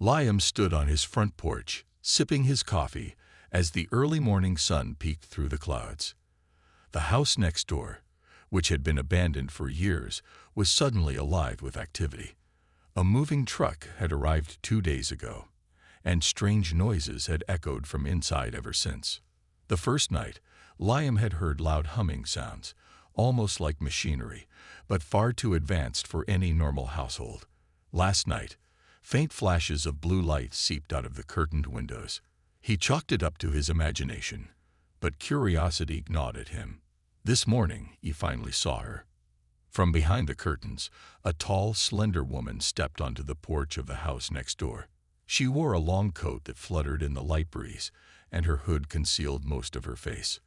Liam stood on his front porch, sipping his coffee, as the early morning sun peeked through the clouds. The house next door, which had been abandoned for years, was suddenly alive with activity. A moving truck had arrived 2 days ago, and strange noises had echoed from inside ever since. The first night, Liam had heard loud humming sounds, almost like machinery, but far too advanced for any normal household. Last night, faint flashes of blue light seeped out of the curtained windows. He chalked it up to his imagination, but curiosity gnawed at him. This morning, he finally saw her. From behind the curtains, a tall, slender woman stepped onto the porch of the house next door. She wore a long coat that fluttered in the light breeze, and her hood concealed most of her face.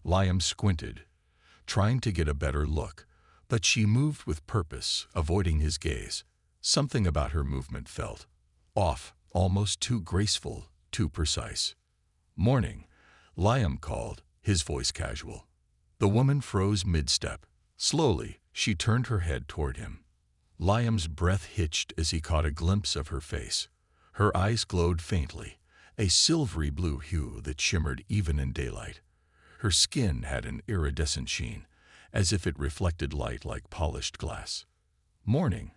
Liam squinted, trying to get a better look, but she moved with purpose, avoiding his gaze. Something about her movement felt off, almost too graceful, too precise. "Morning," Liam called, his voice casual. The woman froze mid-step. Slowly, she turned her head toward him. Liam's breath hitched as he caught a glimpse of her face. Her eyes glowed faintly, a silvery blue hue that shimmered even in daylight. Her skin had an iridescent sheen, as if it reflected light like polished glass. "Morning,"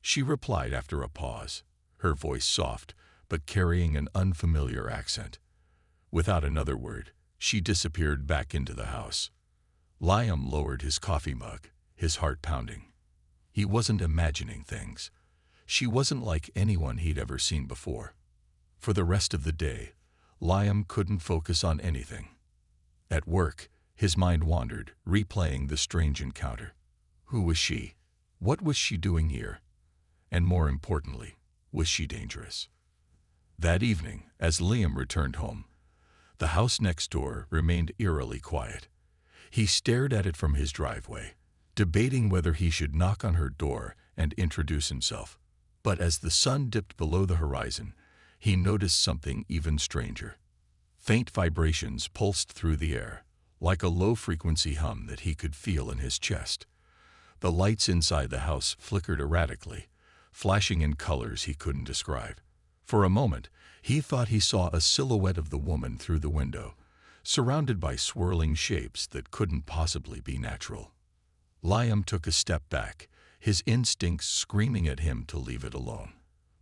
she replied after a pause, her voice soft, but carrying an unfamiliar accent. Without another word, she disappeared back into the house. Liam lowered his coffee mug, his heart pounding. He wasn't imagining things. She wasn't like anyone he'd ever seen before. For the rest of the day, Liam couldn't focus on anything. At work, his mind wandered, replaying the strange encounter. Who was she? What was she doing here? And more importantly, was she dangerous? That evening, as Liam returned home, the house next door remained eerily quiet. He stared at it from his driveway, debating whether he should knock on her door and introduce himself. But as the sun dipped below the horizon, he noticed something even stranger. Faint vibrations pulsed through the air, like a low-frequency hum that he could feel in his chest. The lights inside the house flickered erratically, flashing in colors he couldn't describe. For a moment, he thought he saw a silhouette of the woman through the window, surrounded by swirling shapes that couldn't possibly be natural. Liam took a step back, his instincts screaming at him to leave it alone.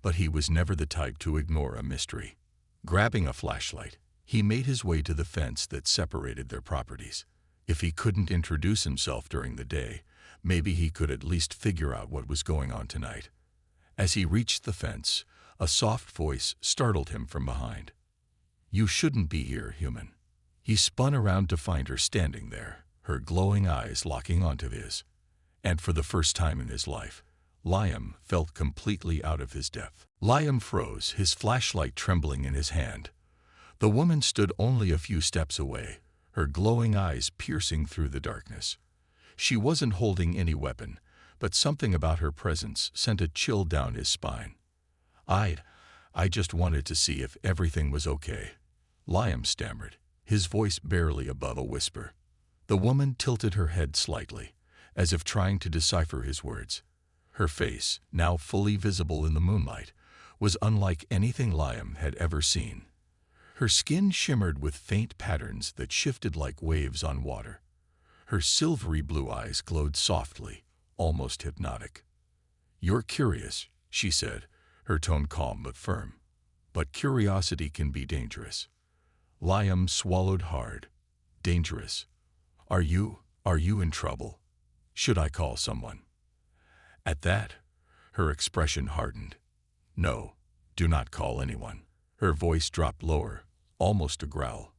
But he was never the type to ignore a mystery. Grabbing a flashlight, he made his way to the fence that separated their properties. If he couldn't introduce himself during the day, maybe he could at least figure out what was going on tonight. As he reached the fence, a soft voice startled him from behind. "You shouldn't be here, human." He spun around to find her standing there, her glowing eyes locking onto his. And for the first time in his life, Liam felt completely out of his depth. Liam froze, his flashlight trembling in his hand. The woman stood only a few steps away, her glowing eyes piercing through the darkness. She wasn't holding any weapon, but something about her presence sent a chill down his spine. I just wanted to see if everything was okay," Liam stammered, his voice barely above a whisper. The woman tilted her head slightly, as if trying to decipher his words. Her face, now fully visible in the moonlight, was unlike anything Liam had ever seen. Her skin shimmered with faint patterns that shifted like waves on water. Her silvery blue eyes glowed softly, almost hypnotic. "You're curious," she said, her tone calm but firm. "But curiosity can be dangerous." Liam swallowed hard. "Dangerous? Are you in trouble? Should I call someone?" At that, her expression hardened. "No, do not call anyone." Her voice dropped lower, almost a growl.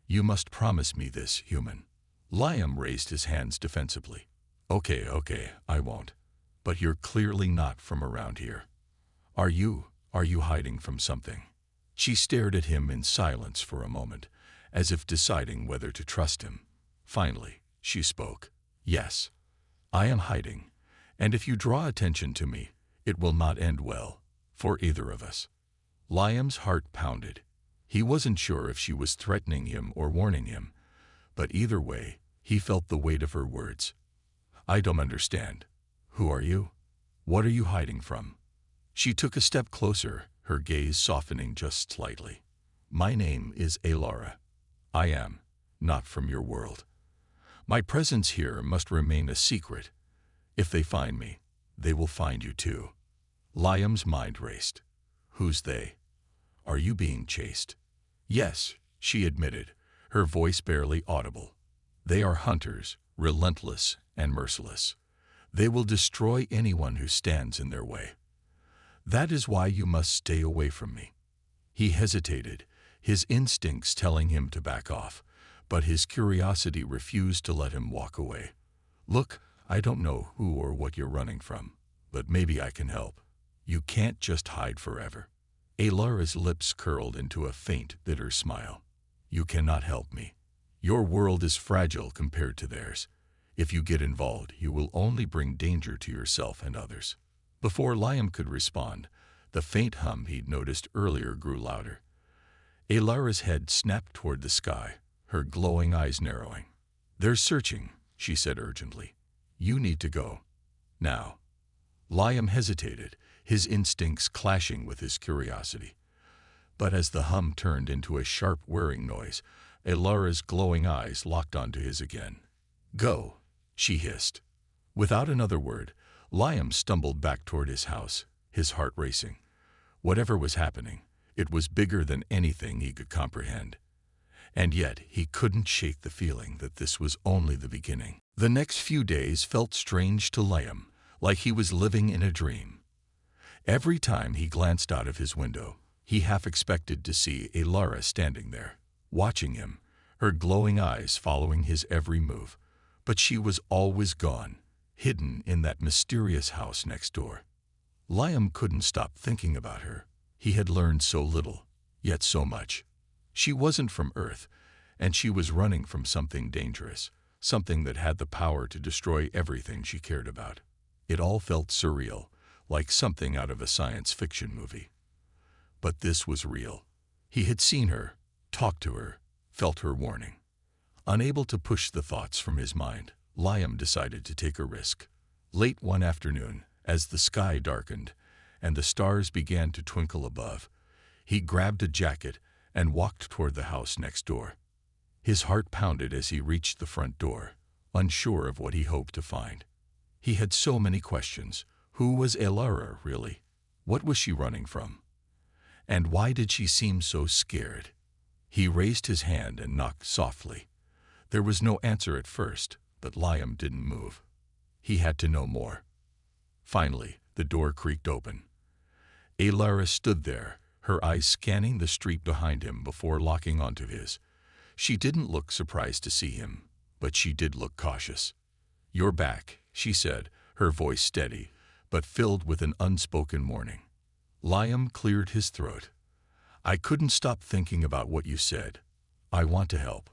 "You must promise me this, human." Liam raised his hands defensively. Okay, I won't. But you're clearly not from around here. Are you hiding from something?" She stared at him in silence for a moment, as if deciding whether to trust him. Finally, she spoke. "Yes, I am hiding, and if you draw attention to me, it will not end well, for either of us." Liam's heart pounded. He wasn't sure if she was threatening him or warning him, but either way, he felt the weight of her words. "I don't understand. Who are you? What are you hiding from?" She took a step closer, her gaze softening just slightly. "My name is Alara. I am not from your world. My presence here must remain a secret. If they find me, they will find you too." Liam's mind raced. "Who's they? Are you being chased?" "Yes," she admitted, her voice barely audible. "They are hunters, relentless and merciless. They will destroy anyone who stands in their way. That is why you must stay away from me." He hesitated, his instincts telling him to back off, but his curiosity refused to let him walk away. "Look, I don't know who or what you're running from, but maybe I can help. You can't just hide forever." Alara's lips curled into a faint, bitter smile. "You cannot help me. Your world is fragile compared to theirs. If you get involved, you will only bring danger to yourself and others." Before Liam could respond, the faint hum he'd noticed earlier grew louder. Alara's head snapped toward the sky, her glowing eyes narrowing. "They're searching," she said urgently. "You need to go. Now." Liam hesitated, his instincts clashing with his curiosity. But as the hum turned into a sharp whirring noise, Alara's glowing eyes locked onto his again. "Go," she hissed. Without another word, Liam stumbled back toward his house, his heart racing. Whatever was happening, it was bigger than anything he could comprehend. And yet he couldn't shake the feeling that this was only the beginning. The next few days felt strange to Liam, like he was living in a dream. Every time he glanced out of his window, he half expected to see Alara standing there, watching him, her glowing eyes following his every move. But she was always gone, hidden in that mysterious house next door. Liam couldn't stop thinking about her. He had learned so little, yet so much. She wasn't from Earth, and she was running from something dangerous, something that had the power to destroy everything she cared about. It all felt surreal, like something out of a science fiction movie. But this was real. He had seen her, talked to her, felt her warning. Unable to push the thoughts from his mind, Liam decided to take a risk. Late one afternoon, as the sky darkened and the stars began to twinkle above, he grabbed a jacket and walked toward the house next door. His heart pounded as he reached the front door, unsure of what he hoped to find. He had so many questions. Who was Alara, really? What was she running from? And why did she seem so scared? He raised his hand and knocked softly. There was no answer at first, but Liam didn't move. He had to know more. Finally, the door creaked open. Alara stood there, her eyes scanning the street behind him before locking onto his. She didn't look surprised to see him, but she did look cautious. "You're back," she said, her voice steady, but filled with an unspoken warning. Liam cleared his throat. "I couldn't stop thinking about what you said. I want to help.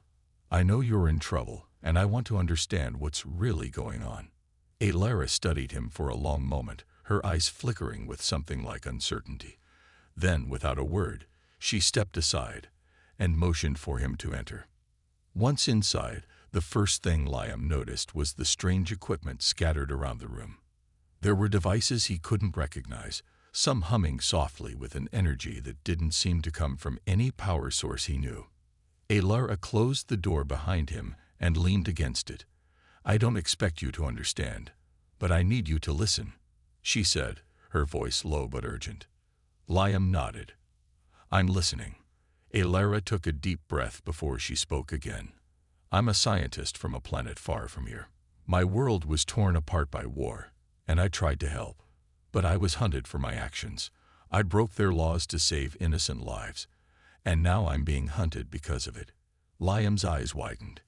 I know you're in trouble, and I want to understand what's really going on." Alara studied him for a long moment, her eyes flickering with something like uncertainty. Then, without a word, she stepped aside and motioned for him to enter. Once inside, the first thing Liam noticed was the strange equipment scattered around the room. There were devices he couldn't recognize, some humming softly with an energy that didn't seem to come from any power source he knew. Alara closed the door behind him and leaned against it. "I don't expect you to understand, but I need you to listen," she said, her voice low but urgent. Liam nodded. "I'm listening." Alara took a deep breath before she spoke again. "I'm a scientist from a planet far from here. My world was torn apart by war, and I tried to help. But I was hunted for my actions. I broke their laws to save innocent lives, and now I'm being hunted because of it." Liam's eyes widened.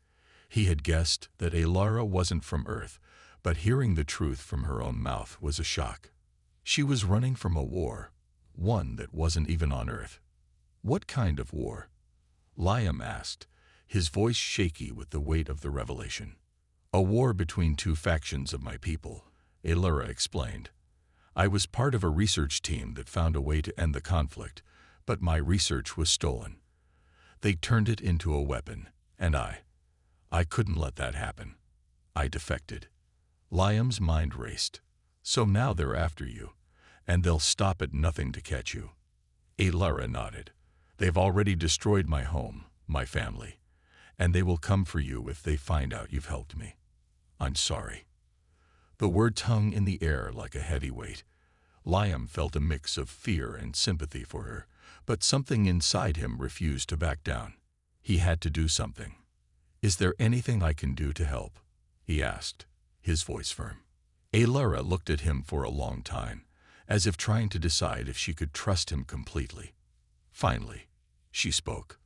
He had guessed that Alara wasn't from Earth, but hearing the truth from her own mouth was a shock. She was running from a war, one that wasn't even on Earth. "What kind of war?" Liam asked, his voice shaky with the weight of the revelation. "A war between two factions of my people," Alara explained. "I was part of a research team that found a way to end the conflict, but my research was stolen. They turned it into a weapon, and I couldn't let that happen. I defected." Liam's mind raced. "So now they're after you, and they'll stop at nothing to catch you." Alara nodded. They've already destroyed my home, my family, and they will come for you if they find out you've helped me. I'm sorry. The words hung in the air like a heavy weight. Liam felt a mix of fear and sympathy for her, but something inside him refused to back down. He had to do something. Is there anything I can do to help? He asked, his voice firm. Alara looked at him for a long time, as if trying to decide if she could trust him completely. Finally, she spoke.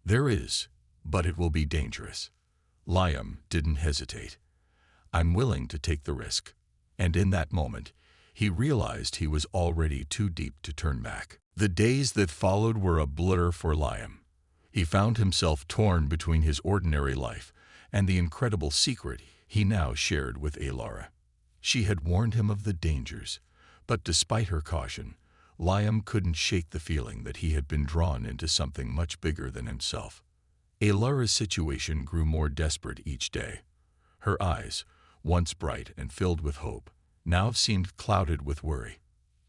There is, but it will be dangerous. Liam didn't hesitate. I'm willing to take the risk. And in that moment, he realized he was already too deep to turn back. The days that followed were a blur for Liam. He found himself torn between his ordinary life and the incredible secret he now shared with Alara. She had warned him of the dangers, but despite her caution, Liam couldn't shake the feeling that he had been drawn into something much bigger than himself. Alara's situation grew more desperate each day. Her eyes, once bright and filled with hope, now seemed clouded with worry.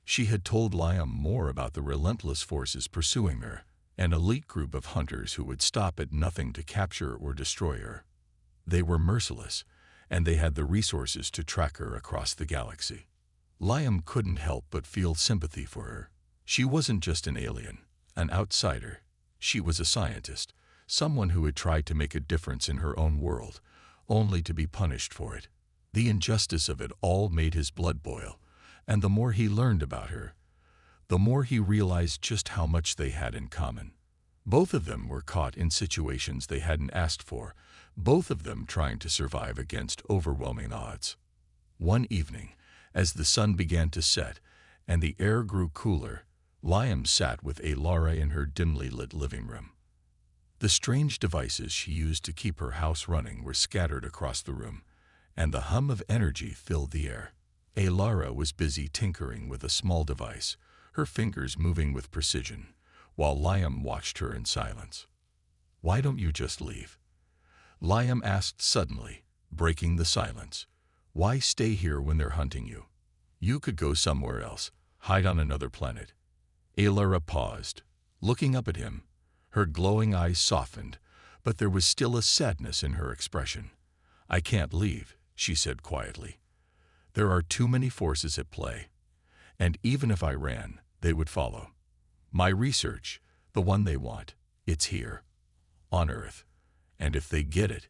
She had told Liam more about the relentless forces pursuing her, an elite group of hunters who would stop at nothing to capture or destroy her. They were merciless, and they had the resources to track her across the galaxy. Liam couldn't help but feel sympathy for her. She wasn't just an alien, an outsider. She was a scientist, someone who had tried to make a difference in her own world, only to be punished for it. The injustice of it all made his blood boil, and the more he learned about her, the more he realized just how much they had in common. Both of them were caught in situations they hadn't asked for, both of them trying to survive against overwhelming odds. One evening, as the sun began to set and the air grew cooler, Liam sat with Alara in her dimly lit living room. The strange devices she used to keep her house running were scattered across the room, and the hum of energy filled the air. Alara was busy tinkering with a small device, her fingers moving with precision, while Liam watched her in silence. Why don't you just leave? Liam asked suddenly, breaking the silence. Why stay here when they're hunting you? You could go somewhere else, hide on another planet. Alara paused, looking up at him. Her glowing eyes softened, but there was still a sadness in her expression. I can't leave, she said quietly. There are too many forces at play, and even if I ran, they would follow. My research, the one they want, it's here, on Earth, and if they get it,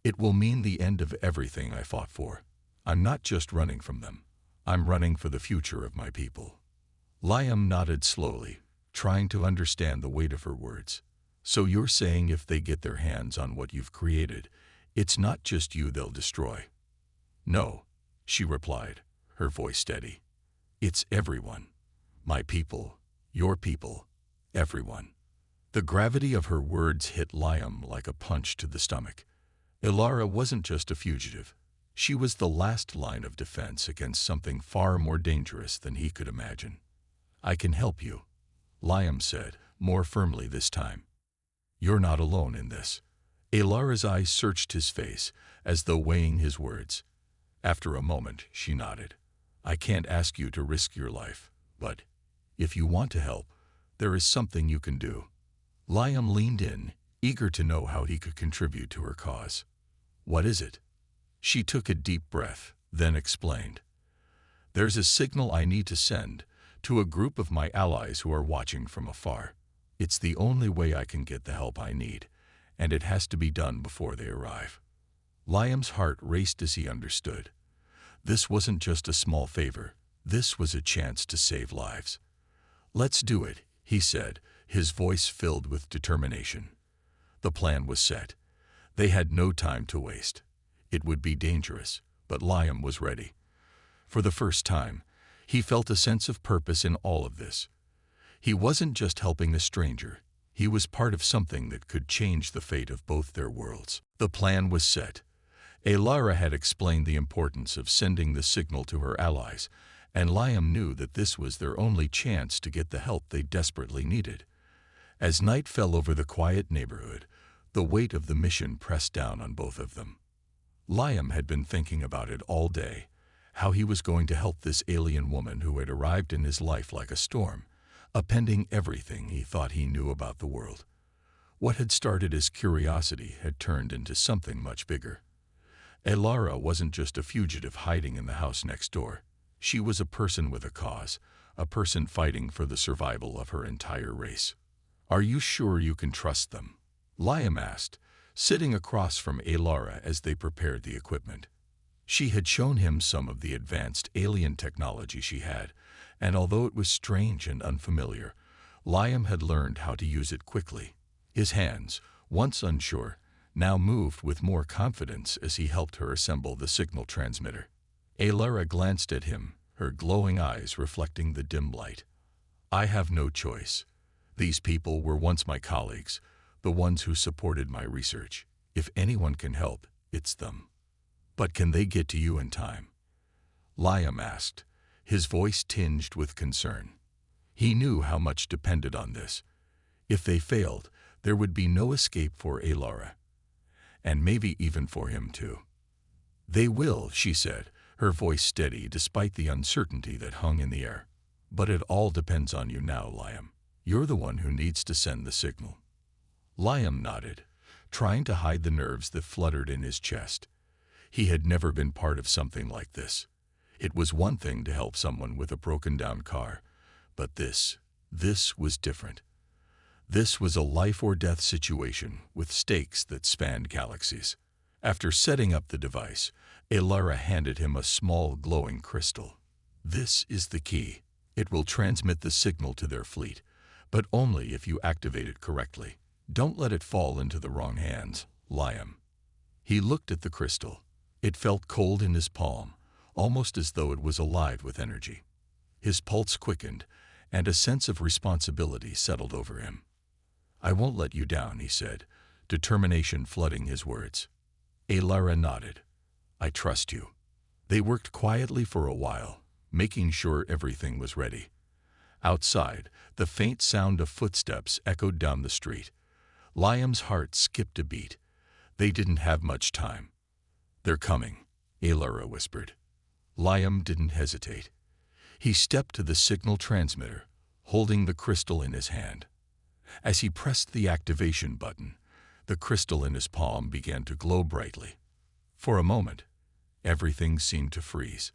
it will mean the end of everything I fought for. I'm not just running from them, I'm running for the future of my people. Liam nodded slowly, trying to understand the weight of her words. So you're saying if they get their hands on what you've created, it's not just you they'll destroy? No, she replied, her voice steady. It's everyone. My people, your people, everyone. The gravity of her words hit Liam like a punch to the stomach. Alara wasn't just a fugitive. She was the last line of defense against something far more dangerous than he could imagine. I can help you, Liam said, more firmly this time. You're not alone in this. Alara's eyes searched his face, as though weighing his words. After a moment, she nodded. I can't ask you to risk your life, but if you want to help, there is something you can do. Liam leaned in, eager to know how he could contribute to her cause. What is it? She took a deep breath, then explained. There's a signal I need to send to a group of my allies who are watching from afar. It's the only way I can get the help I need, and it has to be done before they arrive. Liam's heart raced as he understood. This wasn't just a small favor. This was a chance to save lives. Let's do it, he said, his voice filled with determination. The plan was set. They had no time to waste. It would be dangerous, but Liam was ready. For the first time, he felt a sense of purpose in all of this. He wasn't just helping a stranger. He was part of something that could change the fate of both their worlds. The plan was set. Alara had explained the importance of sending the signal to her allies, and Liam knew that this was their only chance to get the help they desperately needed. As night fell over the quiet neighborhood, the weight of the mission pressed down on both of them. Liam had been thinking about it all day, how he was going to help this alien woman who had arrived in his life like a storm, appending everything he thought he knew about the world. What had started as curiosity had turned into something much bigger. Elara wasn't just a fugitive hiding in the house next door. She was a person with a cause, a person fighting for the survival of her entire race. "Are you sure you can trust them?" Liam asked, sitting across from Elara as they prepared the equipment. She had shown him some of the advanced alien technology she had, and although it was strange and unfamiliar, Liam had learned how to use it quickly. His hands, once unsure, now moved with more confidence as he helped her assemble the signal transmitter. Elara glanced at him, her glowing eyes reflecting the dim light. "I have no choice. These people were once my colleagues, the ones who supported my research. If anyone can help, it's them." "But can they get to you in time?" Liam asked, his voice tinged with concern. He knew how much depended on this. If they failed, there would be no escape for Elara. And maybe even for him too. "They will," she said, her voice steady despite the uncertainty that hung in the air. "But it all depends on you now, Liam. You're the one who needs to send the signal." Liam nodded, trying to hide the nerves that fluttered in his chest. He had never been part of something like this. It was one thing to help someone with a broken-down car, but this was different. This was a life-or-death situation with stakes that spanned galaxies. After setting up the device, Elara handed him a small glowing crystal. "This is the key. It will transmit the signal to their fleet, but only if you activate it correctly. Don't let it fall into the wrong hands, Liam." He looked at the crystal. It felt cold in his palm, almost as though it was alive with energy. His pulse quickened, and a sense of responsibility settled over him. "I won't let you down," he said, determination flooding his words. Elara nodded. "I trust you." They worked quietly for a while, making sure everything was ready. Outside, the faint sound of footsteps echoed down the street. Liam's heart skipped a beat. They didn't have much time. "They're coming," Elara whispered. Liam didn't hesitate. He stepped to the signal transmitter, holding the crystal in his hand. As he pressed the activation button, the crystal in his palm began to glow brightly. For a moment, everything seemed to freeze.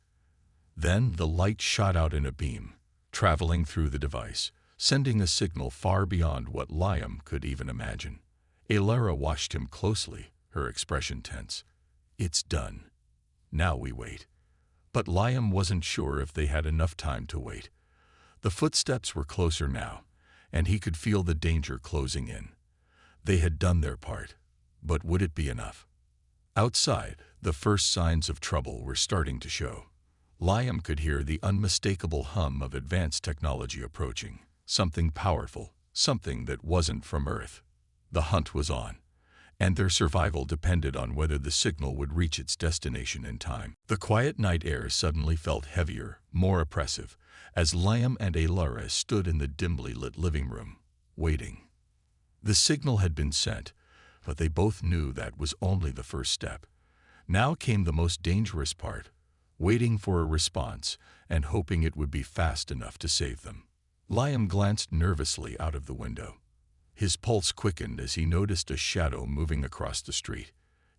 Then the light shot out in a beam, traveling through the device, sending a signal far beyond what Liam could even imagine. Elara watched him closely, her expression tense. "It's done. Now we wait." But Liam wasn't sure if they had enough time to wait. The footsteps were closer now, and he could feel the danger closing in. They had done their part, but would it be enough? Outside, the first signs of trouble were starting to show. Liam could hear the unmistakable hum of advanced technology approaching, something powerful, something that wasn't from Earth. The hunt was on, and their survival depended on whether the signal would reach its destination in time. The quiet night air suddenly felt heavier, more oppressive, as Liam and Elara stood in the dimly lit living room, waiting. The signal had been sent, but they both knew that was only the first step. Now came the most dangerous part, waiting for a response and hoping it would be fast enough to save them. Liam glanced nervously out of the window. His pulse quickened as he noticed a shadow moving across the street.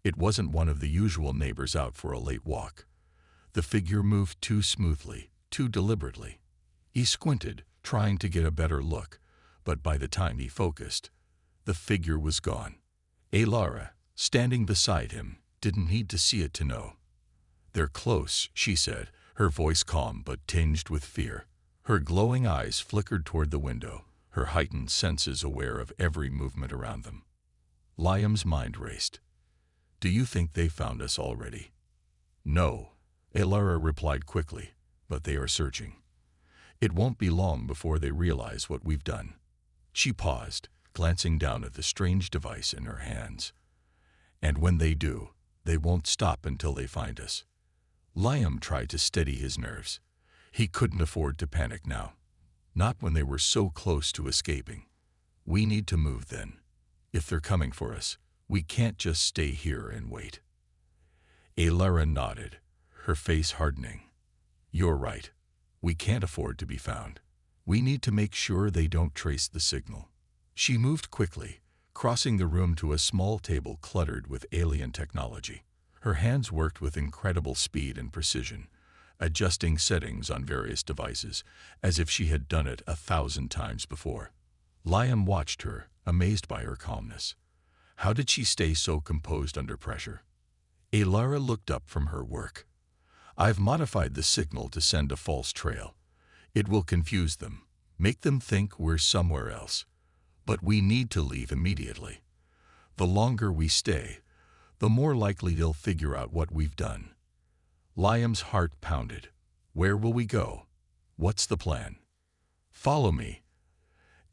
It wasn't one of the usual neighbors out for a late walk. The figure moved too smoothly, too deliberately. He squinted, trying to get a better look, but by the time he focused, the figure was gone. Elara, standing beside him, didn't need to see it to know. "They're close," she said, her voice calm but tinged with fear. Her glowing eyes flickered toward the window, her heightened senses aware of every movement around them. Liam's mind raced. "Do you think they found us already?" "No," Elara replied quickly, "but they are searching. It won't be long before they realize what we've done." She paused, glancing down at the strange device in her hands. "And when they do, they won't stop until they find us." Liam tried to steady his nerves. He couldn't afford to panic now. Not when they were so close to escaping. "We need to move then. If they're coming for us, we can't just stay here and wait." Elara nodded, her face hardening. "You're right. We can't afford to be found." We need to make sure they don't trace the signal. She moved quickly, crossing the room to a small table cluttered with alien technology. Her hands worked with incredible speed and precision, adjusting settings on various devices, as if she had done it 1,000 times before. Liam watched her, amazed by her calmness. How did she stay so composed under pressure? Alara looked up from her work. I've modified the signal to send a false trail. It will confuse them, make them think we're somewhere else. But we need to leave immediately. The longer we stay, the more likely they'll figure out what we've done. Liam's heart pounded. Where will we go? What's the plan? Follow me,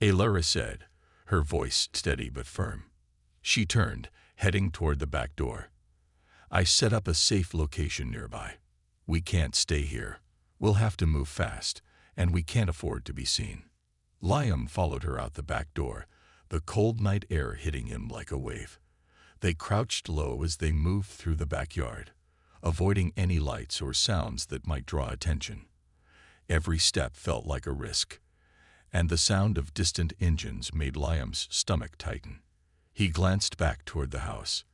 Alara said, her voice steady but firm. She turned, heading toward the back door. I set up a safe location nearby. We can't stay here. We'll have to move fast, and we can't afford to be seen. Liam followed her out the back door, the cold night air hitting him like a wave. They crouched low as they moved through the backyard, avoiding any lights or sounds that might draw attention. Every step felt like a risk, and the sound of distant engines made Liam's stomach tighten. He glanced back toward the house.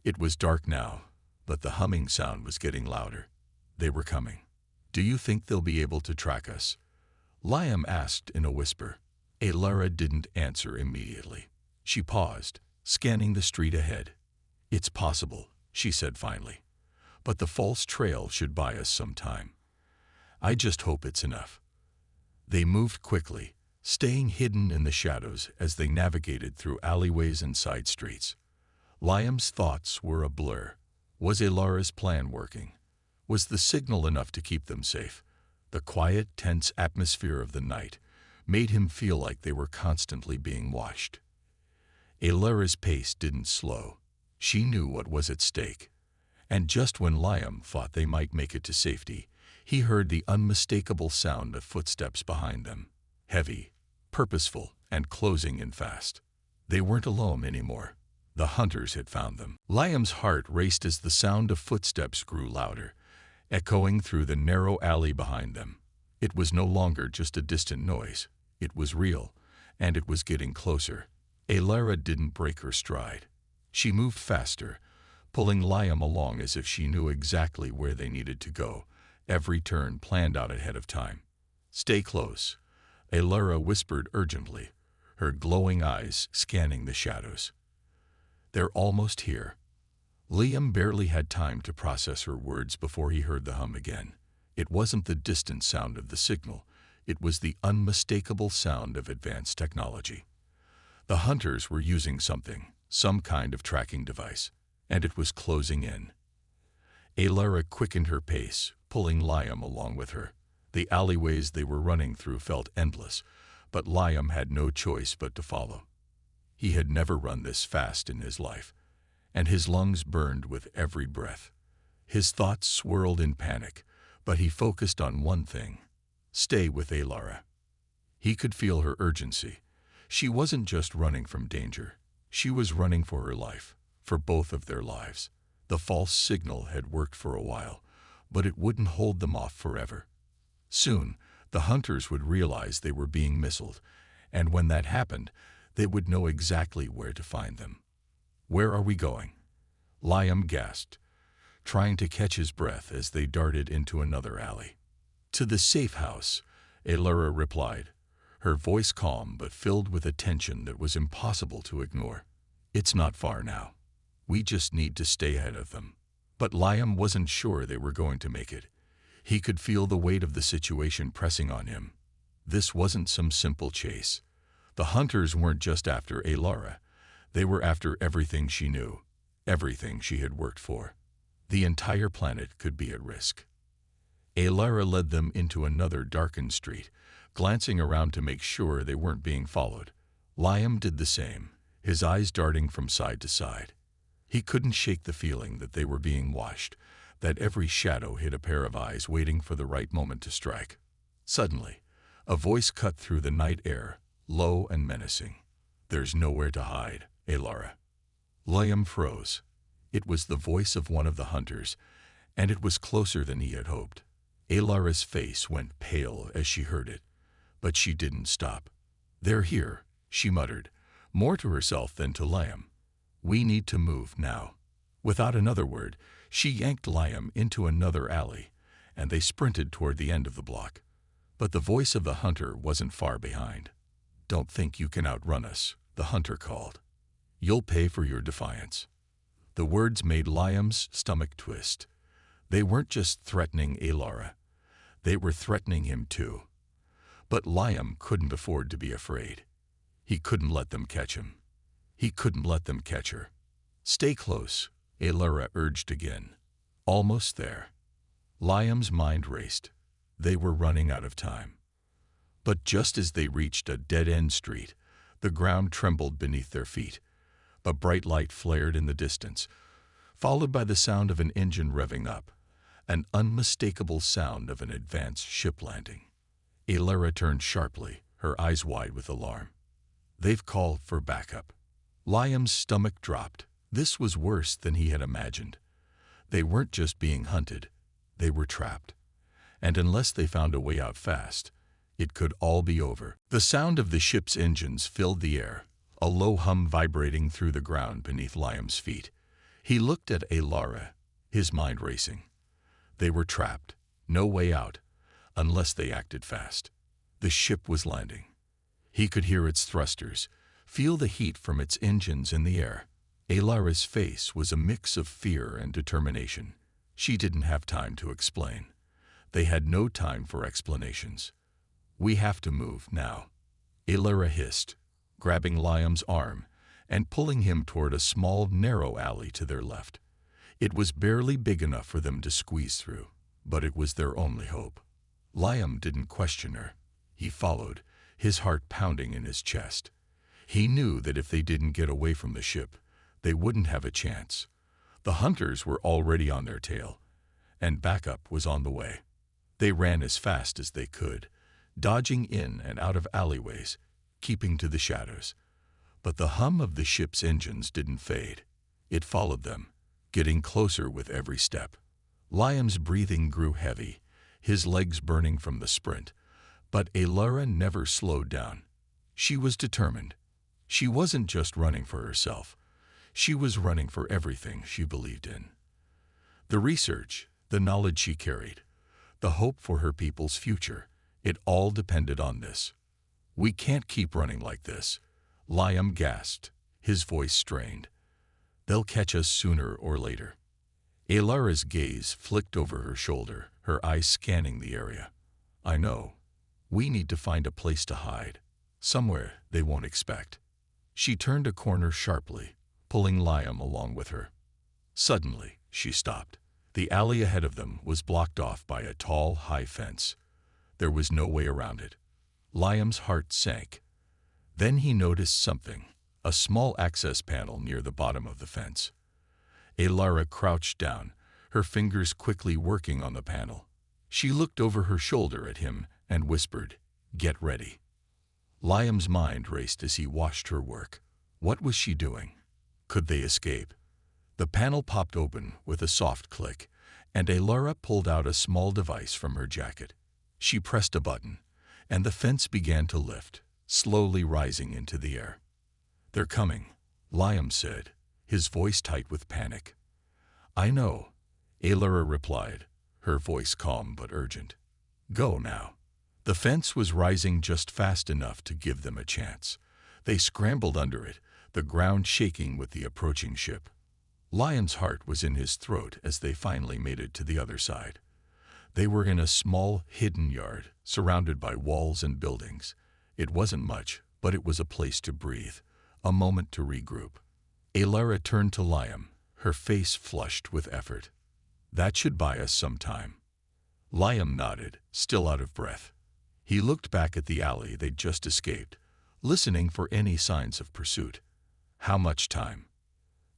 It was dark now, but the humming sound was getting louder. They were coming. Do you think they'll be able to track us? Liam asked in a whisper. Alara didn't answer immediately. She paused, scanning the street ahead. It's possible, she said finally. But the false trail should buy us some time. I just hope it's enough. They moved quickly, staying hidden in the shadows as they navigated through alleyways and side streets. Liam's thoughts were a blur. Was Alara's plan working? Was the signal enough to keep them safe? The quiet, tense atmosphere of the night made him feel like they were constantly being watched. Alara's pace didn't slow. She knew what was at stake. And just when Liam thought they might make it to safety, he heard the unmistakable sound of footsteps behind them. Heavy, purposeful, and closing in fast. They weren't alone anymore. The hunters had found them. Liam's heart raced as the sound of footsteps grew louder, echoing through the narrow alley behind them. It was no longer just a distant noise. It was real, and it was getting closer. Alara didn't break her stride. She moved faster, pulling Liam along as if she knew exactly where they needed to go, every turn planned out ahead of time. Stay close, Alara whispered urgently, her glowing eyes scanning the shadows. They're almost here. Liam barely had time to process her words before he heard the hum again. It wasn't the distant sound of the signal. It was the unmistakable sound of advanced technology. The hunters were using something, some kind of tracking device, and it was closing in. Alara quickened her pace, pulling Liam along with her. The alleyways they were running through felt endless, but Liam had no choice but to follow. He had never run this fast in his life, and his lungs burned with every breath. His thoughts swirled in panic, but he focused on one thing: stay with Alara. He could feel her urgency. She wasn't just running from danger. She was running for her life, for both of their lives. The false signal had worked for a while, but it wouldn't hold them off forever. Soon, the hunters would realize they were being missiled, and when that happened, they would know exactly where to find them. Where are we going? Liam gasped, trying to catch his breath as they darted into another alley. To the safe house, Alara replied, her voice calm but filled with a tension that was impossible to ignore. It's not far now. We just need to stay ahead of them. But Liam wasn't sure they were going to make it. He could feel the weight of the situation pressing on him. This wasn't some simple chase. The hunters weren't just after Alara. They were after everything she knew, everything she had worked for. The entire planet could be at risk. Alara led them into another darkened street, glancing around to make sure they weren't being followed. Liam did the same, his eyes darting from side to side. He couldn't shake the feeling that they were being watched, that every shadow hid a pair of eyes waiting for the right moment to strike. Suddenly, a voice cut through the night air, low and menacing. There's nowhere to hide, Alara. Liam froze. It was the voice of one of the hunters, and it was closer than he had hoped. Alara's face went pale as she heard it, But she didn't stop. "They're here," she muttered, more to herself than to Liam. "We need to move now." Without another word, she yanked Liam into another alley, and they sprinted toward the end of the block. But the voice of the hunter wasn't far behind. "Don't think you can outrun us," the hunter called. "You'll pay for your defiance." The words made Liam's stomach twist. They weren't just threatening Alara. They were threatening him too. But Liam couldn't afford to be afraid. He couldn't let them catch him. He couldn't let them catch her. "Stay close," Alara urged again. Almost there. Liam's mind raced. They were running out of time. But just as they reached a dead-end street, the ground trembled beneath their feet. A bright light flared in the distance, followed by the sound of an engine revving up, an unmistakable sound of an advanced ship landing. Alara turned sharply, her eyes wide with alarm. "They've called for backup." Liam's stomach dropped. This was worse than he had imagined. They weren't just being hunted, they were trapped. And unless they found a way out fast, it could all be over. The sound of the ship's engines filled the air, a low hum vibrating through the ground beneath Liam's feet. He looked at Alara, his mind racing. They were trapped, no way out, unless they acted fast. The ship was landing. He could hear its thrusters, feel the heat from its engines in the air. Alara's face was a mix of fear and determination. She didn't have time to explain. They had no time for explanations. "We have to move now," Alara hissed, grabbing Liam's arm and pulling him toward a small, narrow alley to their left. It was barely big enough for them to squeeze through, but it was their only hope. Liam didn't question her. He followed, his heart pounding in his chest. He knew that if they didn't get away from the ship, they wouldn't have a chance. The hunters were already on their tail, and backup was on the way. They ran as fast as they could, dodging in and out of alleyways, keeping to the shadows. But the hum of the ship's engines didn't fade. It followed them, getting closer with every step. Liam's breathing grew heavy, his legs burning from the sprint. But Alara never slowed down. She was determined. She wasn't just running for herself. She was running for everything she believed in. The research, the knowledge she carried, the hope for her people's future, it all depended on this. "We can't keep running like this," Liam gasped, his voice strained. "They'll catch us sooner or later." Alara's gaze flicked over her shoulder, her eyes scanning the area. "I know. We need to find a place to hide, somewhere they won't expect." She turned a corner sharply, pulling Liam along with her. Suddenly, she stopped. The alley ahead of them was blocked off by a tall, high fence. There was no way around it. Liam's heart sank. Then he noticed something, a small access panel near the bottom of the fence. Alara crouched down, her fingers quickly working on the panel. She looked over her shoulder at him and whispered, "Get ready." Liam's mind raced as he watched her work. What was she doing? Could they escape? The panel popped open with a soft click, and Alara pulled out a small device from her jacket. She pressed a button, and the fence began to lift, slowly rising into the air. "They're coming," Liam said, his voice tight with panic. "I know," Alara replied, her voice calm but urgent. "Go now." The fence was rising just fast enough to give them a chance. They scrambled under it, the ground shaking with the approaching ship. Liam's heart was in his throat as they finally made it to the other side. They were in a small, hidden yard, surrounded by walls and buildings. It wasn't much, but it was a place to breathe, a moment to regroup. Alara turned to Liam, her face flushed with effort. "That should buy us some time." Liam nodded, still out of breath. He looked back at the alley they'd just escaped, listening for any signs of pursuit. How much time?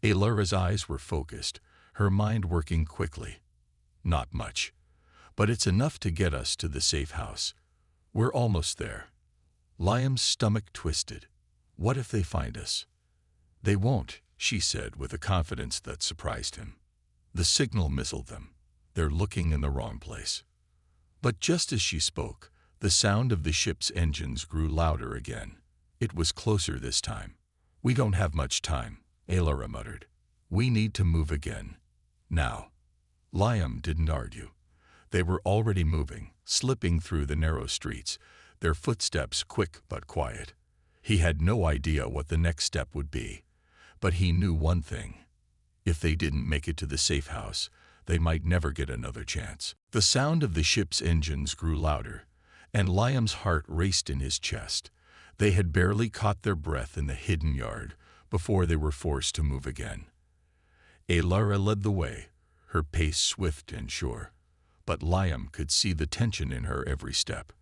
Alara's eyes were focused, her mind working quickly. "Not much. But it's enough to get us to the safe house. We're almost there." Liam's stomach twisted. What if they find us? "They won't," she said with a confidence that surprised him. "The signal misled them. They're looking in the wrong place." But just as she spoke, The sound of the ship's engines grew louder again. It was closer this time. "We don't have much time," Alara muttered. "We need to move again. Now." Liam didn't argue. They were already moving, slipping through the narrow streets, their footsteps quick but quiet. He had no idea what the next step would be, but he knew one thing. If they didn't make it to the safe house, they might never get another chance. The sound of the ship's engines grew louder, and Liam's heart raced in his chest. They had barely caught their breath in the hidden yard before they were forced to move again. Alara led the way, her pace swift and sure, but Liam could see the tension in her every step.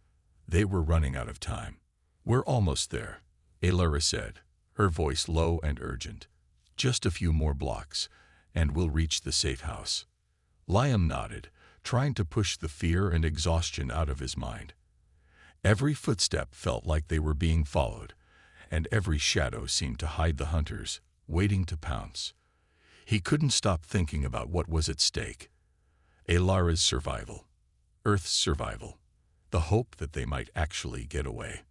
They were running out of time. "We're almost there," Alara said, her voice low and urgent. "Just a few more blocks, and we'll reach the safe house." Liam nodded, trying to push the fear and exhaustion out of his mind. Every footstep felt like they were being followed, and every shadow seemed to hide the hunters, waiting to pounce. He couldn't stop thinking about what was at stake. Alara's survival, Earth's survival, the hope that they might actually get away.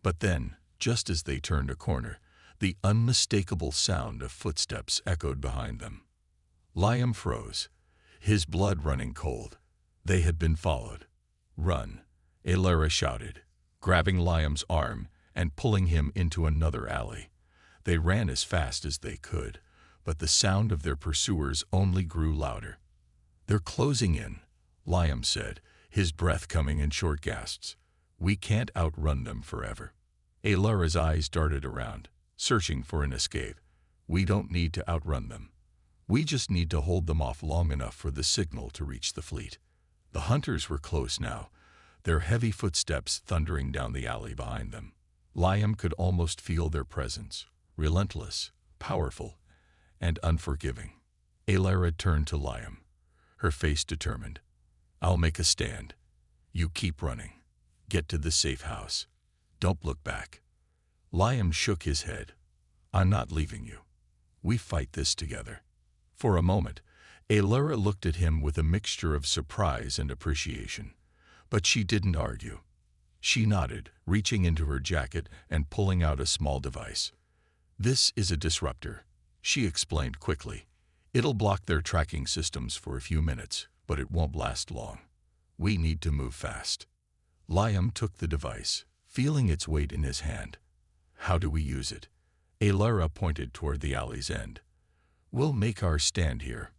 But then, just as they turned a corner, the unmistakable sound of footsteps echoed behind them. Liam froze, his blood running cold. They had been followed. "Run," Alara shouted, grabbing Liam's arm and pulling him into another alley. They ran as fast as they could, but the sound of their pursuers only grew louder. "They're closing in," Liam said, his breath coming in short gasps. "We can't outrun them forever." Alara's eyes darted around, searching for an escape. "We don't need to outrun them. We just need to hold them off long enough for the signal to reach the fleet." The hunters were close now, their heavy footsteps thundering down the alley behind them. Liam could almost feel their presence, relentless, powerful, and unforgiving. Alara turned to Liam, her face determined. "I'll make a stand. You keep running. Get to the safe house. Don't look back." Liam shook his head. "I'm not leaving you. We fight this together." For a moment, Alara looked at him with a mixture of surprise and appreciation, but she didn't argue. She nodded, reaching into her jacket and pulling out a small device. "This is a disruptor," she explained quickly. "It'll block their tracking systems for a few minutes, but it won't last long. We need to move fast." Liam took the device, feeling its weight in his hand. "How do we use it?" Alara pointed toward the alley's end. "We'll make our stand here.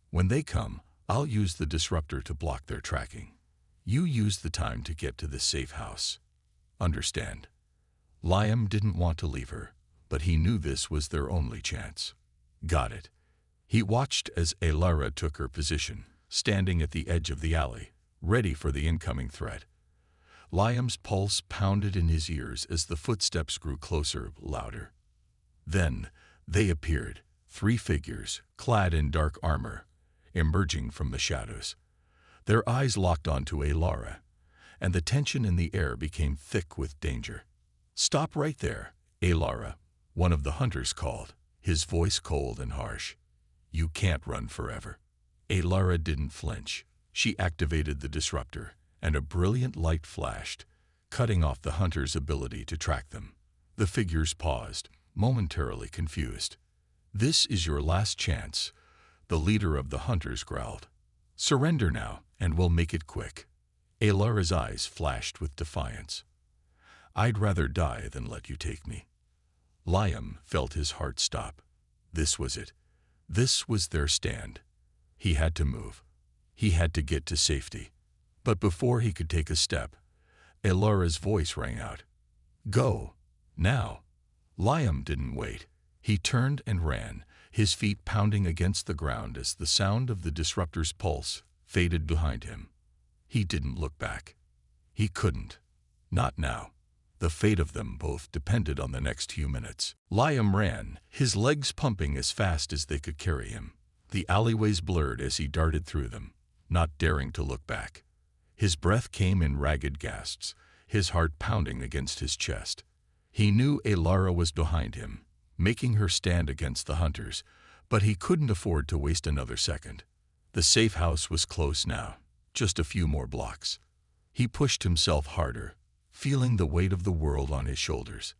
When they come, I'll use the disruptor to block their tracking. You use the time to get to the safe house. Understand?" Liam didn't want to leave her, but he knew this was their only chance. "Got it." He watched as Alara took her position, standing at the edge of the alley, ready for the incoming threat. Liam's pulse pounded in his ears as the footsteps grew closer, louder. Then they appeared, 3 figures, clad in dark armor, emerging from the shadows. Their eyes locked onto Alara, and the tension in the air became thick with danger. "Stop right there," Alara, one of the hunters called, his voice cold and harsh. "You can't run forever." Alara didn't flinch. She activated the disruptor, and a brilliant light flashed, cutting off the hunter's ability to track them. The figures paused, momentarily confused. "This is your last chance," the leader of the hunters growled. "Surrender now, and we'll make it quick." Alara's eyes flashed with defiance. "I'd rather die than let you take me." Liam felt his heart stop. This was it. This was their stand. He had to move. He had to get to safety. But before he could take a step, Alara's voice rang out. "Go. Now." Liam didn't wait. He turned and ran, his feet pounding against the ground as the sound of the disruptor's pulse faded behind him. He didn't look back. He couldn't. Not now. The fate of them both depended on the next few minutes. Liam ran, his legs pumping as fast as they could carry him. The alleyways blurred as he darted through them, not daring to look back. His breath came in ragged gasps, his heart pounding against his chest. He knew Alara was behind him, making her stand against the hunters, but he couldn't afford to waste another second. The safe house was close now, just a few more blocks. He pushed himself harder, feeling the weight of the world on his shoulders.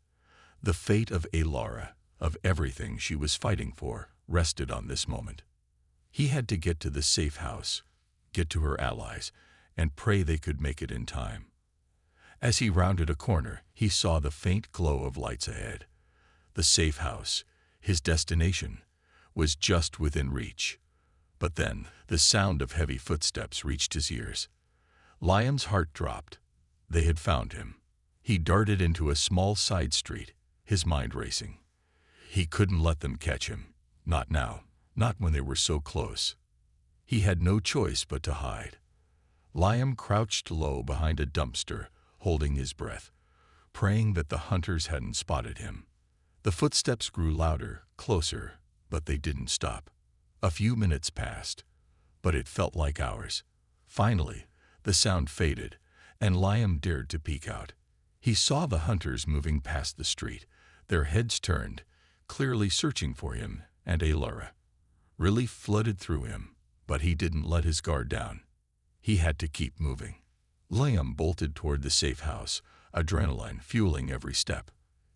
The fate of Alara, of everything she was fighting for, rested on this moment. He had to get to the safe house, get to her allies, and pray they could make it in time. As he rounded a corner, he saw the faint glow of lights ahead. The safe house, his destination, was just within reach. But then, the sound of heavy footsteps reached his ears. Liam's heart dropped. They had found him. He darted into a small side street, his mind racing. He couldn't let them catch him. Not now, not when they were so close. He had no choice but to hide. Liam crouched low behind a dumpster, holding his breath, praying that the hunters hadn't spotted him. The footsteps grew louder, closer, but they didn't stop. A few minutes passed, but it felt like hours. Finally, the sound faded, and Liam dared to peek out. He saw the hunters moving past the street, their heads turned, clearly searching for him and Alara. Relief flooded through him, but he didn't let his guard down. He had to keep moving. Liam bolted toward the safe house, adrenaline fueling every step.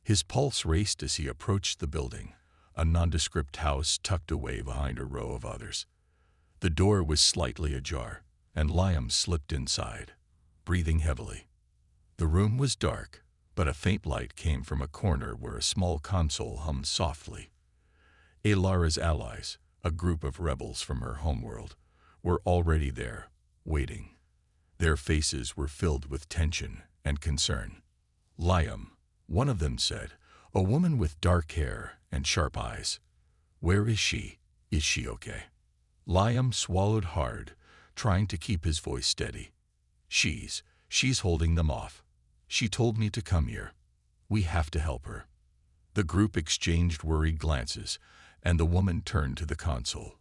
His pulse raced as he approached the building, a nondescript house tucked away behind a row of others. The door was slightly ajar, and Liam slipped inside, breathing heavily. The room was dark, but a faint light came from a corner where a small console hummed softly. Alara's allies, a group of rebels from her homeworld, were already there, waiting. Their faces were filled with tension and concern. Liam, one of them said, a woman with dark hair and sharp eyes. Where is she? Is she okay? Liam swallowed hard, trying to keep his voice steady. She's holding them off. She told me to come here. We have to help her. The group exchanged worried glances, and the woman turned to the console.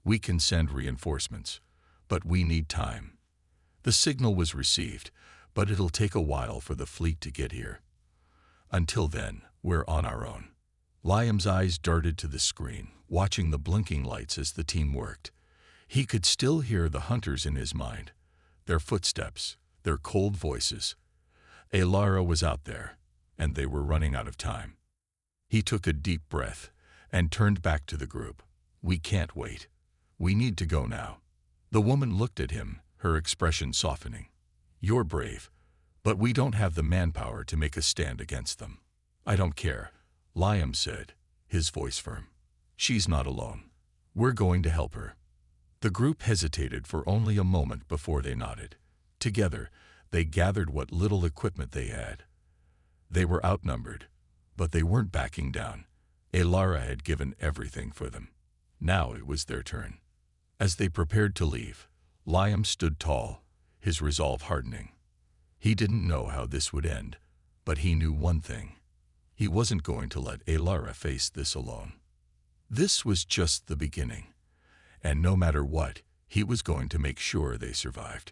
We can send reinforcements, but we need time. The signal was received, but it'll take a while for the fleet to get here. Until then, we're on our own. Liam's eyes darted to the screen, watching the blinking lights as the team worked. He could still hear the hunters in his mind, their footsteps, their cold voices. Alara was out there, and they were running out of time. He took a deep breath and turned back to the group. We can't wait. We need to go now. The woman looked at him, her expression softening. You're brave, but we don't have the manpower to make a stand against them. I don't care, Liam said, his voice firm. She's not alone. We're going to help her. The group hesitated for only a moment before they nodded. Together, they gathered what little equipment they had. They were outnumbered, but they weren't backing down. Alara had given everything for them. Now it was their turn. As they prepared to leave, Liam stood tall, his resolve hardening. He didn't know how this would end, but he knew one thing. He wasn't going to let Alara face this alone. This was just the beginning, and no matter what, he was going to make sure they survived.